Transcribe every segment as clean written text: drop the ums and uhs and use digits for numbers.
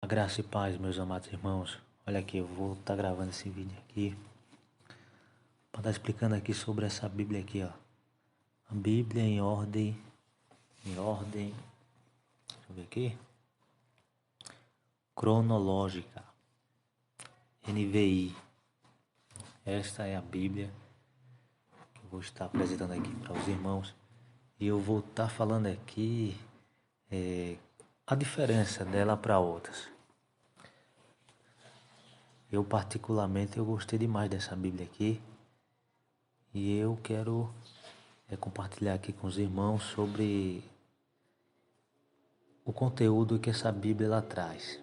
A graça e paz, meus amados irmãos. Olha aqui, eu vou estar gravando esse vídeo aqui para estar explicando aqui sobre essa Bíblia aqui, ó. A Bíblia em ordem, deixa eu ver aqui, cronológica, NVI. Esta é a Bíblia que eu vou estar apresentando aqui para os irmãos. E eu vou estar falando aqui a diferença dela para outras. Eu particularmente eu gostei demais dessa Bíblia aqui e eu quero compartilhar aqui com os irmãos sobre o conteúdo que essa Bíblia ela traz.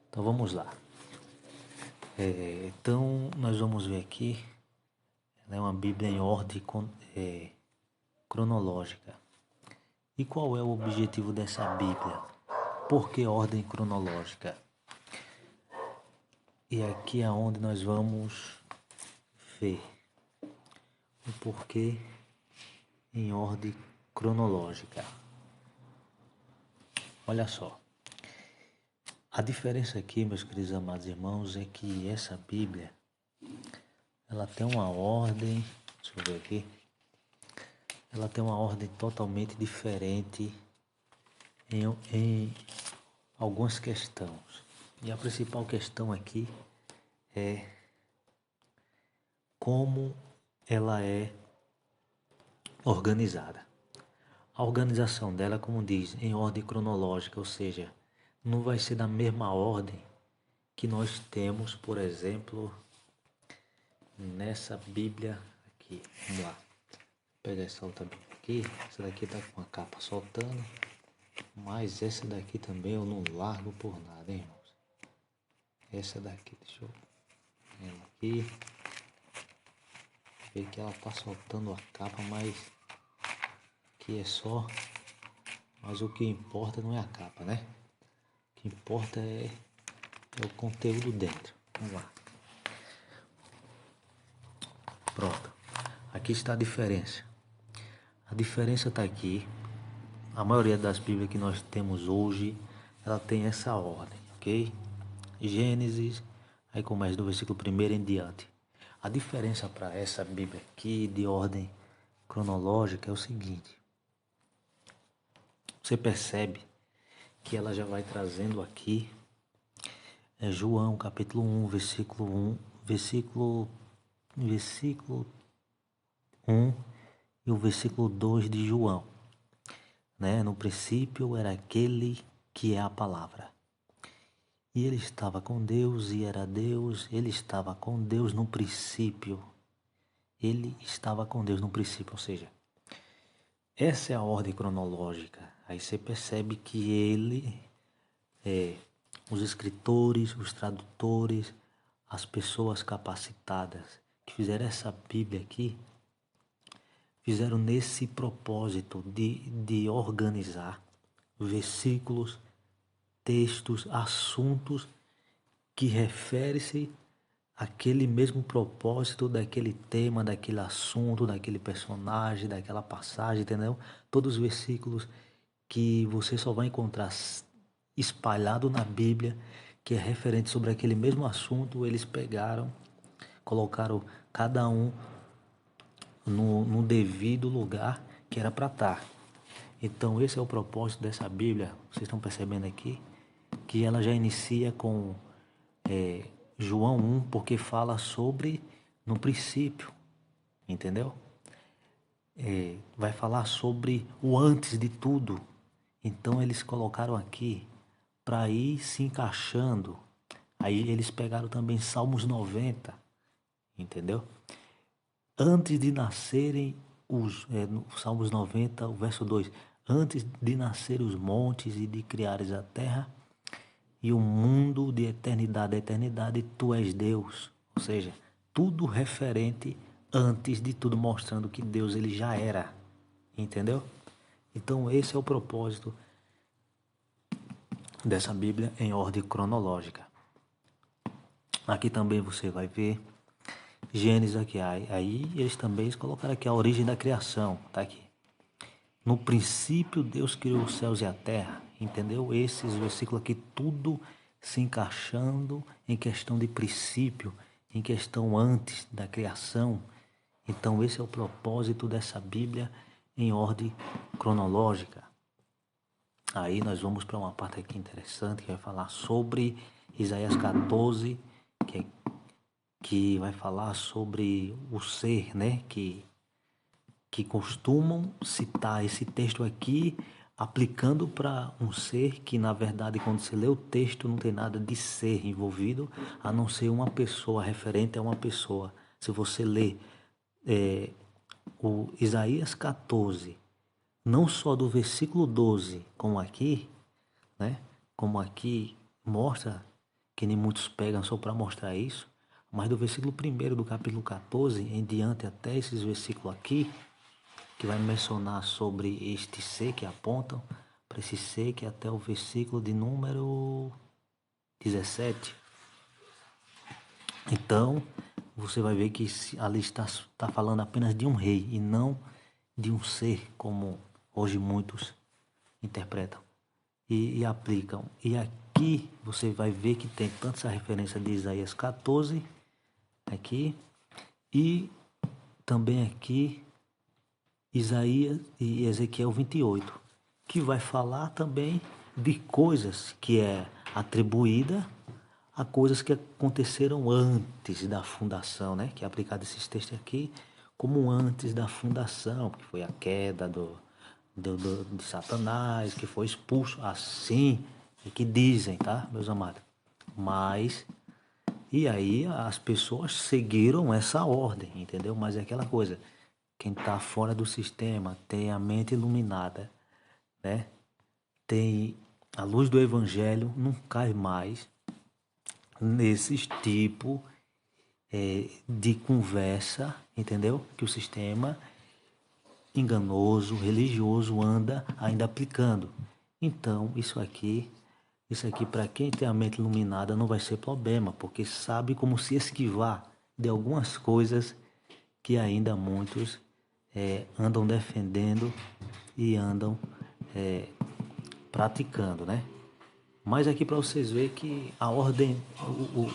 Então vamos lá. Então nós vamos ver aqui, ela é uma Bíblia em ordem cronológica. E qual é o objetivo dessa Bíblia? Por que ordem cronológica? E aqui é onde nós vamos ver o porquê em ordem cronológica. Olha só. A diferença aqui, meus queridos amados irmãos, é que essa Bíblia, ela tem uma ordem, deixa eu ver aqui, ela tem uma ordem totalmente diferente em algumas questões. E a principal questão aqui é como ela é organizada. A organização dela, como diz, em ordem cronológica, ou seja, não vai ser da mesma ordem que nós temos, por exemplo, nessa Bíblia aqui. Vamos lá. Vou pegar essa outra Bíblia aqui. Essa daqui tá com a capa soltando. Mas essa daqui também eu não largo por nada, hein, irmãos? Essa daqui, deixa eu ver ela aqui. Ver que ela tá soltando a capa, mas que é só. Mas o que importa não é a capa, né? O que importa é o conteúdo dentro. Vamos lá. Pronto. Aqui está a diferença. A diferença está aqui. A maioria das Bíblias que nós temos hoje, ela tem essa ordem, ok? Gênesis, aí começa do versículo 1 em diante. A diferença para essa Bíblia aqui de ordem cronológica é o seguinte. Você percebe que ela já vai trazendo aqui João capítulo 1, versículo 1 e o versículo 2 de João. Né? No princípio era aquele que é a palavra. E ele estava com Deus e era Deus. Ele estava com Deus no princípio. Ele estava com Deus no princípio, ou seja, essa é a ordem cronológica. Aí você percebe que os escritores, os tradutores, as pessoas capacitadas que fizeram essa Bíblia aqui, fizeram nesse propósito de organizar versículos, textos, assuntos que referem-se àquele mesmo propósito daquele tema, daquele assunto, daquele personagem, daquela passagem, entendeu? Todos os versículos que você só vai encontrar espalhado na Bíblia, que é referente sobre aquele mesmo assunto, eles pegaram, colocaram cada um no devido lugar que era para estar. Então esse é o propósito dessa Bíblia. Vocês estão percebendo aqui que ela já inicia com João 1, porque fala sobre no princípio, entendeu? Vai falar sobre o antes de tudo. Então eles colocaram aqui para ir se encaixando. Aí eles pegaram também Salmos 90, entendeu? Antes de nascerem no Salmos 90, o verso 2, antes de nascer os montes e de criares a terra e o mundo de eternidade a eternidade, tu és Deus. Ou seja, tudo referente antes de tudo, mostrando que Deus ele já era, entendeu? Então esse é o propósito dessa Bíblia em ordem cronológica. Aqui também você vai ver Gênesis aqui, aí eles também colocaram aqui a origem da criação, tá aqui. No princípio Deus criou os céus e a terra. entendeu? Esses versículos aqui, tudo se encaixando em questão de princípio, em questão antes da criação. Então, esse é o propósito dessa Bíblia em ordem cronológica. Aí nós vamos para uma parte aqui interessante que vai falar sobre Isaías 14, que vai falar sobre o ser, né? Que costumam citar esse texto aqui aplicando para um ser que, na verdade, quando você lê o texto, não tem nada de ser envolvido, a não ser uma pessoa, referente a uma pessoa. Se você lê o Isaías 14, não só do versículo 12, como aqui, né? Como aqui mostra, que nem muitos pegam só para mostrar isso, mas do versículo 1 do capítulo 14 em diante até esses versículos aqui, que vai mencionar sobre este ser que apontam para esse ser, que é até o versículo de número 17. Então, você vai ver que ali está falando apenas de um rei e não de um ser, como hoje muitos interpretam e aplicam. E aqui você vai ver que tem tanto essa referência de Isaías 14, aqui, e também aqui Isaías e Ezequiel 28, que vai falar também de coisas que é atribuída a coisas que aconteceram antes da fundação, né? Que é aplicado esses textos aqui como antes da fundação, que foi a queda de Satanás, que foi expulso, assim é que dizem, tá, meus amados? Mas, e aí as pessoas seguiram essa ordem, entendeu? Mas é aquela coisa, quem está fora do sistema tem a mente iluminada, né? Tem a luz do evangelho, não cai mais nesses tipos de conversa, entendeu? Que o sistema enganoso, religioso anda ainda aplicando. Então, isso aqui para quem tem a mente iluminada não vai ser problema, porque sabe como se esquivar de algumas coisas que ainda muitos andam defendendo e andam praticando, né? Mas aqui para vocês verem que a ordem, o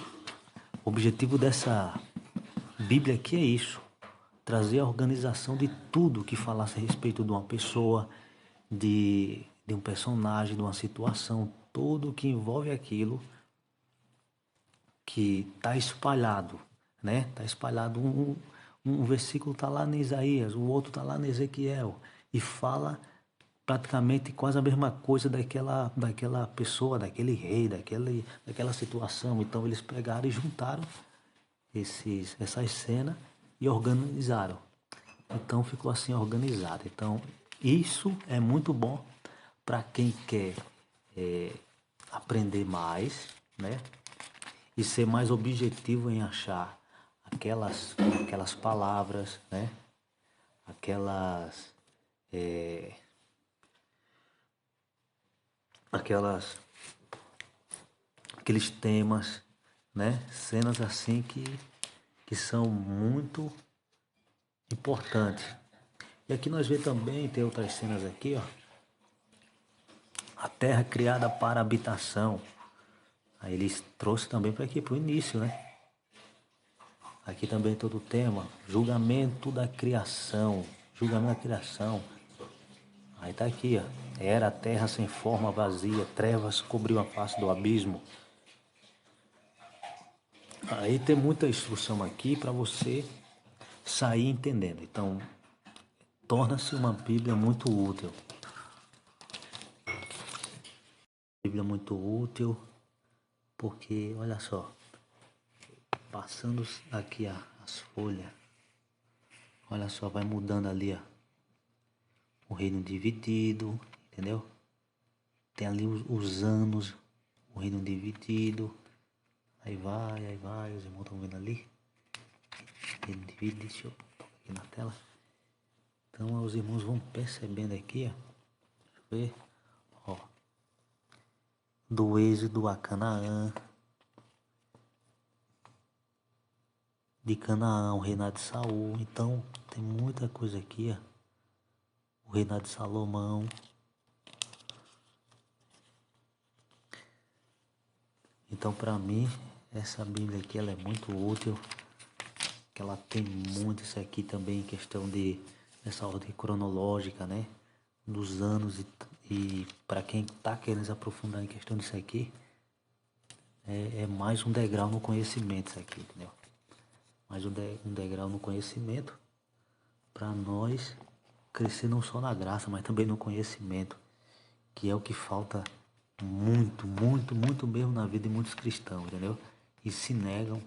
objetivo dessa Bíblia aqui é isso: trazer a organização de tudo que falasse a respeito de uma pessoa, de um personagem, de uma situação, tudo que envolve aquilo que está espalhado, né? Está espalhado. Um versículo está lá em Isaías, o outro está lá em Ezequiel, e fala praticamente quase a mesma coisa daquela pessoa, daquele rei, daquela situação. Então eles pegaram e juntaram essas cenas e organizaram. Então ficou assim organizado. Então isso é muito bom para quem quer aprender mais, né? E ser mais objetivo em achar aquelas palavras, né? Aquelas aqueles temas, né? Cenas assim que são muito importantes. E aqui nós vemos também, tem outras cenas aqui, ó. A terra criada para habitação. Aí eles trouxeram também para aqui, para o início, né? Aqui também todo o tema, julgamento da criação. Julgamento da criação. Aí tá aqui, ó. Era a terra sem forma, vazia, trevas cobriu a face do abismo. Aí tem muita instrução aqui para você sair entendendo. Então, torna-se uma Bíblia muito útil. Bíblia muito útil, porque, olha só, passando aqui as folhas, olha só, vai mudando ali, ó, o reino dividido, entendeu? Tem ali os anos, o reino dividido, aí vai, os irmãos estão vendo ali, reino dividido, deixa eu tocar aqui na tela. Então os irmãos vão percebendo aqui, ó, deixa eu ver, ó, do êxodo a Canaã, de Canaã, o reinado de Saul. Então tem muita coisa aqui, ó. O reinado de Salomão. Então, para mim, essa Bíblia aqui ela é muito útil, que ela tem muito isso aqui também, questão de essa ordem cronológica, né? Dos anos e para quem está querendo se aprofundar em questão disso aqui, é mais um degrau no conhecimento isso aqui, entendeu? Mais um degrau no conhecimento para nós crescer não só na graça, mas também no conhecimento, que é o que falta muito, muito, muito mesmo na vida de muitos cristãos, entendeu? E se negam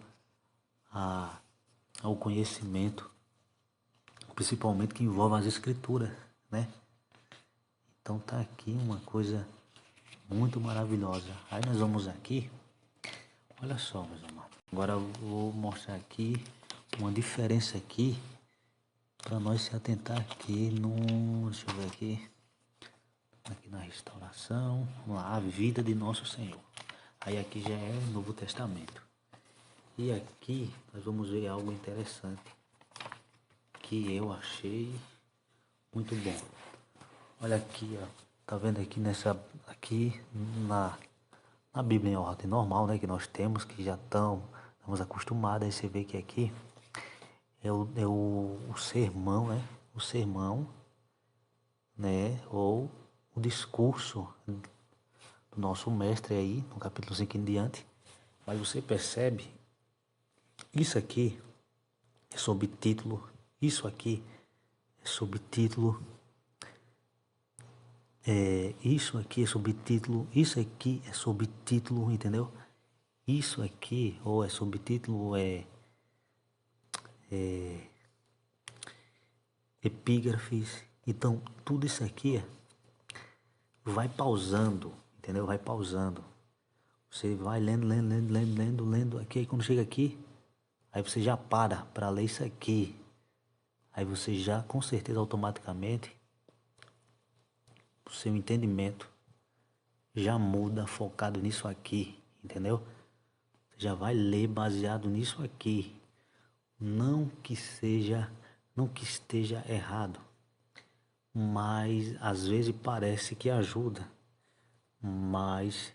ao conhecimento, principalmente que envolve as escrituras, né? Então tá aqui uma coisa muito maravilhosa. Aí nós vamos aqui, olha só, meus amados. Agora eu vou mostrar aqui uma diferença aqui para nós se atentar aqui no, deixa eu ver aqui na restauração, a vida de nosso Senhor. Aí aqui já é o Novo Testamento. E aqui nós vamos ver algo interessante que eu achei muito bom. Olha aqui, ó. Tá vendo aqui aqui na Bíblia em ordem normal, né, que nós temos, que já estamos acostumados. Aí você vê que aqui é o sermão, né? O sermão, né? Ou o discurso do nosso mestre aí, no capítulo 5 em diante. Mas você percebe, isso aqui é subtítulo, isso aqui é subtítulo, isso aqui é subtítulo, isso aqui é subtítulo, entendeu? Isso aqui, ou é subtítulo, ou é epígrafes. Então, tudo isso aqui vai pausando, entendeu? Vai pausando. Você vai lendo aqui. Aí quando chega aqui, aí você já para ler isso aqui. Aí você já, com certeza, automaticamente, o seu entendimento já muda focado nisso aqui, entendeu? Você já vai ler baseado nisso aqui. Não que esteja errado, mas às vezes parece que ajuda, mas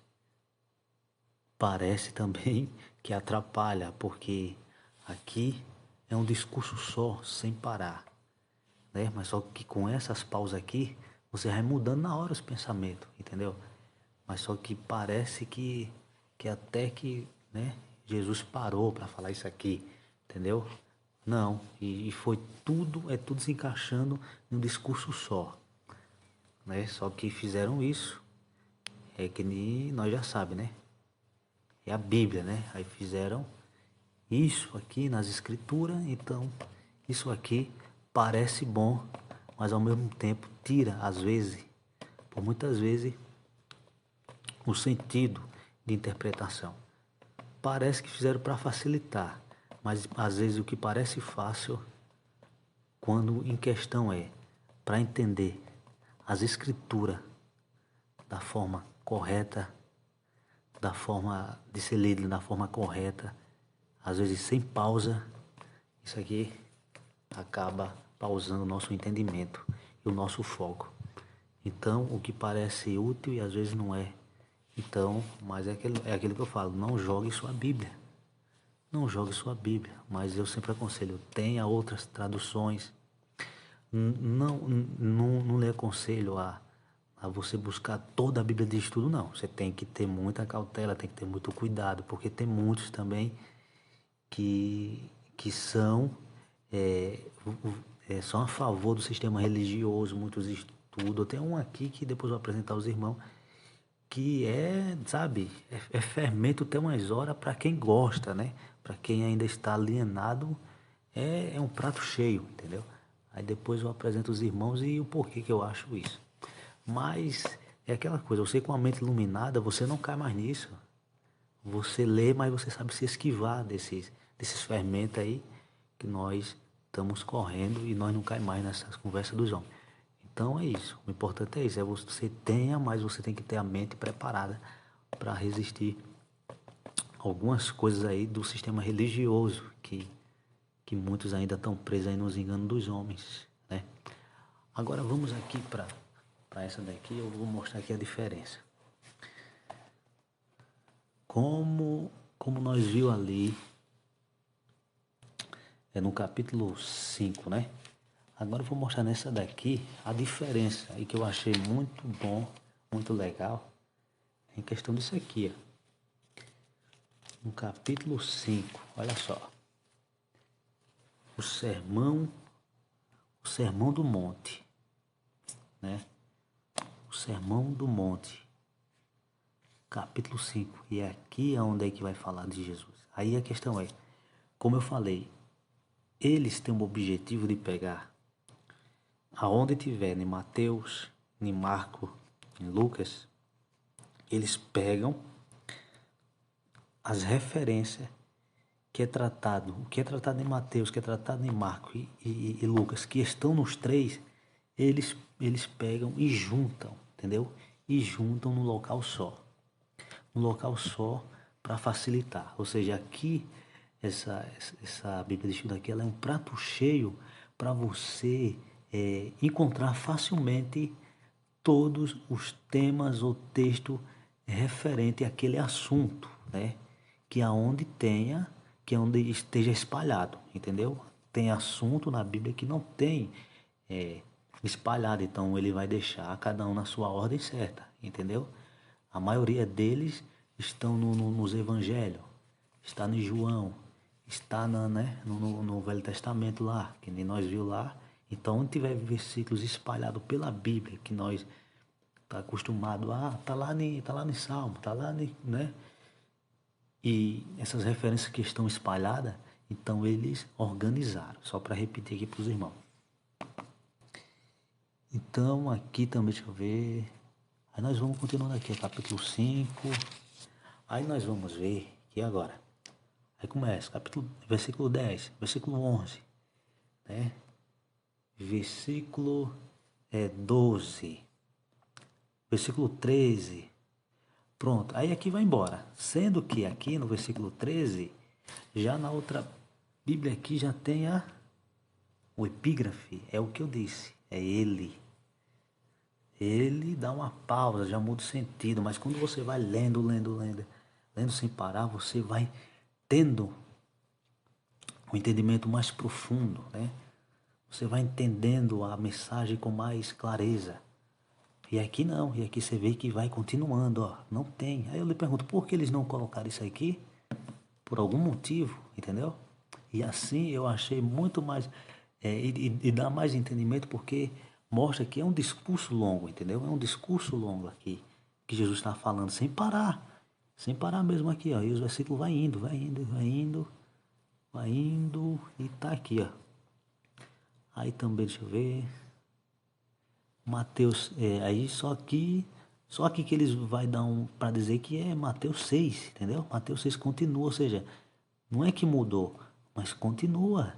parece também que atrapalha, porque aqui é um discurso só, sem parar, né? Mas só que com essas pausas aqui, você vai mudando na hora os pensamentos, entendeu? Mas só que parece que até que, né, Jesus parou para falar isso aqui, entendeu? Não, e foi tudo se encaixando num discurso só, né? Só que fizeram isso, é que nem nós já sabe, né? É a Bíblia, né? Aí fizeram isso aqui nas escrituras, então isso aqui parece bom, mas ao mesmo tempo tira, às vezes, por muitas vezes, o sentido de interpretação. Parece que fizeram para facilitar, mas às vezes o que parece fácil, quando em questão é para entender as escrituras da forma correta, da forma de ser lido da forma correta, às vezes sem pausa, isso aqui acaba pausando o nosso entendimento e o nosso foco. Então, o que parece útil e às vezes não é. Então, mas é aquilo que eu falo, não jogue sua Bíblia. Não jogue sua Bíblia, mas eu sempre aconselho, tenha outras traduções. Não lhe aconselho a você buscar toda a Bíblia de estudo, não. Você tem que ter muita cautela, tem que ter muito cuidado, porque tem muitos também que são a favor do sistema religioso, muitos estudam. Tem um aqui que depois eu vou apresentar aos irmãos, que sabe, é fermento até umas horas para quem gosta, né? Para quem ainda está alienado, é um prato cheio, entendeu? Aí depois eu apresento os irmãos e o porquê que eu acho isso. Mas é aquela coisa, você com a mente iluminada, você não cai mais nisso. Você lê, mas você sabe se esquivar desses fermentos aí que nós estamos correndo e nós não cai mais nessas conversas dos homens. Então é isso. O importante é isso. É você tenha, mas você tem que ter a mente preparada para resistir algumas coisas aí do sistema religioso que muitos ainda estão presos aí nos enganos dos homens, né? Agora vamos aqui para essa daqui. Eu vou mostrar aqui a diferença. como nós viu ali, no capítulo 5, né? Agora eu vou mostrar nessa daqui a diferença aí que eu achei muito bom, muito legal, em questão disso aqui, ó. No capítulo 5, olha só. O sermão do monte, né? O sermão do monte, capítulo 5. E é aqui onde é que vai falar de Jesus. Aí a questão é, como eu falei, eles têm o objetivo de pegar aonde tiver, em Mateus, em Marco, em Lucas, eles pegam as referências que é tratado, o que é tratado em Mateus, que é tratado em Marco e Lucas, que estão nos três, eles pegam e juntam, entendeu? E juntam num local só. Um local só para facilitar. Ou seja, aqui, essa Bíblia de Estudo aqui, ela é um prato cheio para você encontrar facilmente todos os temas ou texto referente àquele assunto, né? Que aonde tenha, que aonde esteja espalhado, entendeu? Tem assunto na Bíblia que não tem espalhado, então ele vai deixar cada um na sua ordem certa, entendeu? A maioria deles estão nos evangelhos, está no João, está no Velho Testamento lá, que nem nós viu lá. Então, onde tiver versículos espalhados pela Bíblia, que nós tá acostumado a, tá lá em Salmo, tá lá, né? E essas referências que estão espalhadas, então eles organizaram, só para repetir aqui para os irmãos. Então, aqui também, deixa eu ver. Aí nós vamos continuando aqui, capítulo 5. Aí nós vamos ver que agora. Aí começa, versículo 10, versículo 11, né? Versículo 12, versículo 13. Pronto, aí aqui vai embora. Sendo que aqui no versículo 13, já na outra Bíblia aqui já tem o epígrafe, é o que eu disse, é ele. Ele dá uma pausa, já muda o sentido, mas quando você vai lendo sem parar, você vai tendo um entendimento mais profundo, né? Você vai entendendo a mensagem com mais clareza. E aqui não, e aqui você vê que vai continuando, ó, não tem. Aí eu lhe pergunto, por que eles não colocaram isso aqui? Por algum motivo, entendeu? E assim eu achei muito mais, e dá mais entendimento porque mostra que é um discurso longo, entendeu? É um discurso longo aqui, que Jesus está falando sem parar mesmo aqui, ó. E os versículos vai indo, e tá aqui, ó. Aí também, deixa eu ver, Mateus, aí só aqui que eles vai dar para dizer que é Mateus 6, entendeu? Mateus 6 continua, ou seja, não é que mudou, mas continua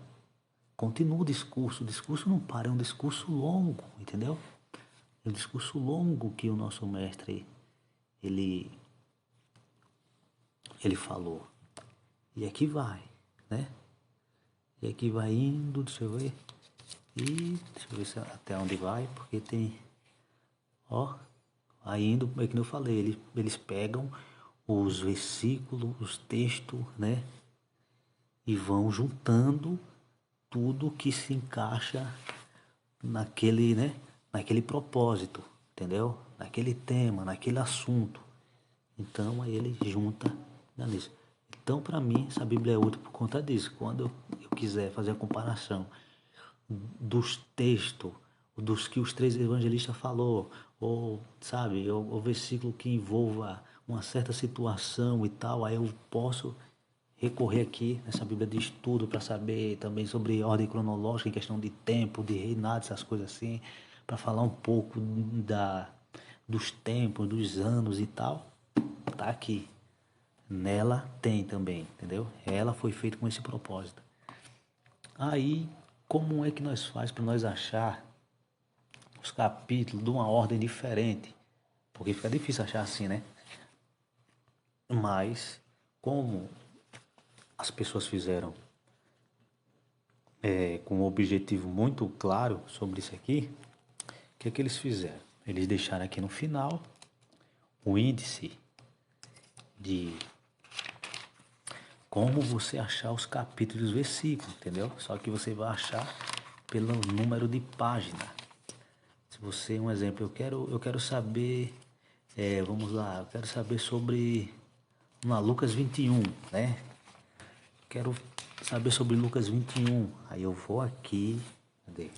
o discurso não para, é um discurso longo, entendeu? É um discurso longo que o nosso mestre, ele falou. E aqui vai, né? E aqui vai indo, deixa eu ver. E deixa eu ver até onde vai, porque tem, ó, vai indo, é que eu falei, eles pegam os versículos, os textos, né? E vão juntando tudo que se encaixa naquele, né? Naquele propósito, entendeu? Naquele tema, naquele assunto. Então aí ele junta nisso. Então para mim essa Bíblia é útil por conta disso. Quando eu quiser fazer a comparação dos textos, dos que os três evangelistas falou, ou sabe, o versículo que envolva uma certa situação e tal, aí eu posso recorrer aqui nessa Bíblia de estudo para saber também sobre ordem cronológica em questão de tempo, de reinado, essas coisas assim, para falar um pouco dos tempos, dos anos e tal. Tá aqui. Nela tem também, entendeu? Ela foi feita com esse propósito. Aí, como é que nós faz para nós achar os capítulos de uma ordem diferente? Porque fica difícil achar assim, né? Mas, como as pessoas fizeram com um objetivo muito claro sobre isso aqui, o que é que eles fizeram? Eles deixaram aqui no final o índice de como você achar os capítulos e os versículos, entendeu? Só que você vai achar pelo número de página. Se você, um exemplo, eu quero saber, vamos lá, eu quero saber sobre Lucas 21, né? Quero saber sobre Lucas 21. Aí eu vou aqui, cadê?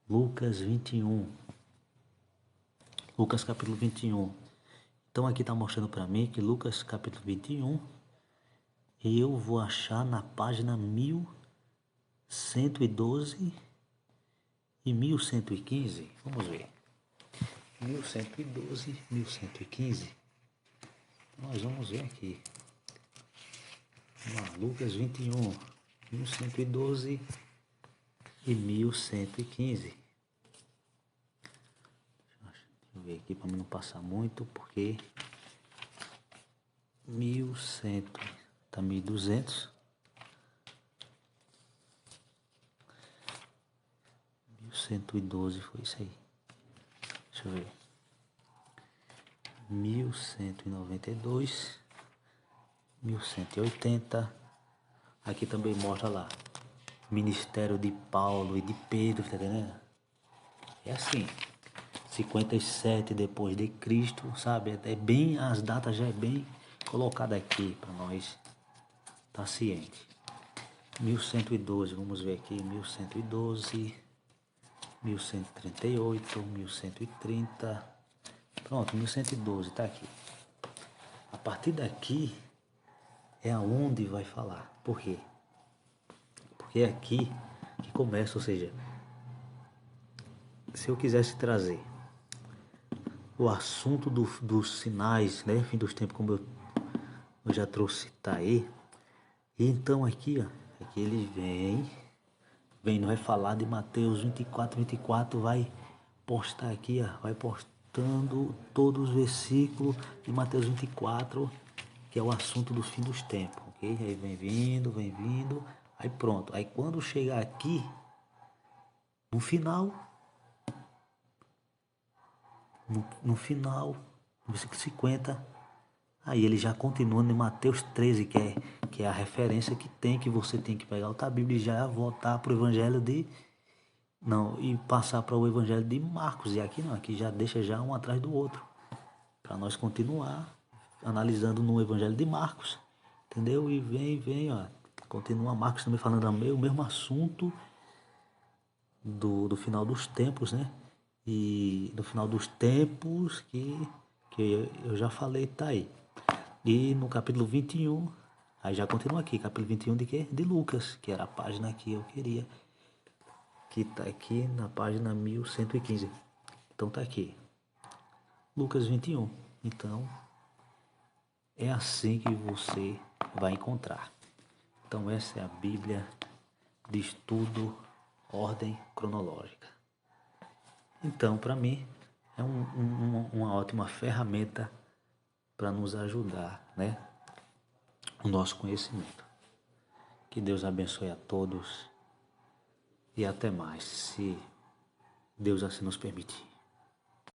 Lucas 21. Lucas capítulo 21. Então aqui está mostrando para mim que Lucas capítulo 21, eu vou achar na página 1112 e 1115. Vamos ver. 1112, 1115. Nós vamos ver aqui. Vamos lá, Lucas 21, 1112 e 1115. Deixa eu ver aqui para não passar muito, porque 1100 tá 1200. 1112 foi isso aí. Deixa eu ver. 1192, 1180. Aqui também mostra lá. Ministério de Paulo e de Pedro, tá entendendo? É assim. 57 depois de Cristo, sabe? É bem, as datas já é bem colocada aqui para nós tá ciente. 1112, vamos ver aqui, 1112, 1138, 1130, pronto, 1112 tá aqui. A partir daqui é aonde vai falar. Por quê? Porque é aqui que começa, ou seja, se eu quisesse trazer o assunto dos sinais, né, fim dos tempos, como eu já trouxe, tá aí. E então aqui, ó, aqui ele vem, não vai falar de Mateus 24, vai postar aqui, ó, vai postando todos os versículos de Mateus 24, que é o assunto do fim dos tempos, ok? Aí vem vindo, aí pronto. Aí quando chegar aqui, no final, no final, no versículo 50, aí ele já continua em Mateus 13, que é a referência que você tem que pegar outra Bíblia e já voltar para o Evangelho de... Não, e passar para o Evangelho de Marcos. E aqui não, aqui já deixa já um atrás do outro. Para nós continuar analisando no Evangelho de Marcos. Entendeu? E vem, ó. Continua Marcos também falando o mesmo assunto do final dos tempos, né? E do final dos tempos que eu já falei, tá aí. E no capítulo 21, aí já continua aqui, capítulo 21 de quê? De Lucas, que era a página que eu queria, que tá aqui na página 1115. Então tá aqui, Lucas 21. Então, é assim que você vai encontrar. Então essa é a Bíblia de estudo, ordem cronológica. Então, para mim, é uma ótima ferramenta para nos ajudar, né? O nosso conhecimento. Que Deus abençoe a todos e até mais, se Deus assim nos permitir.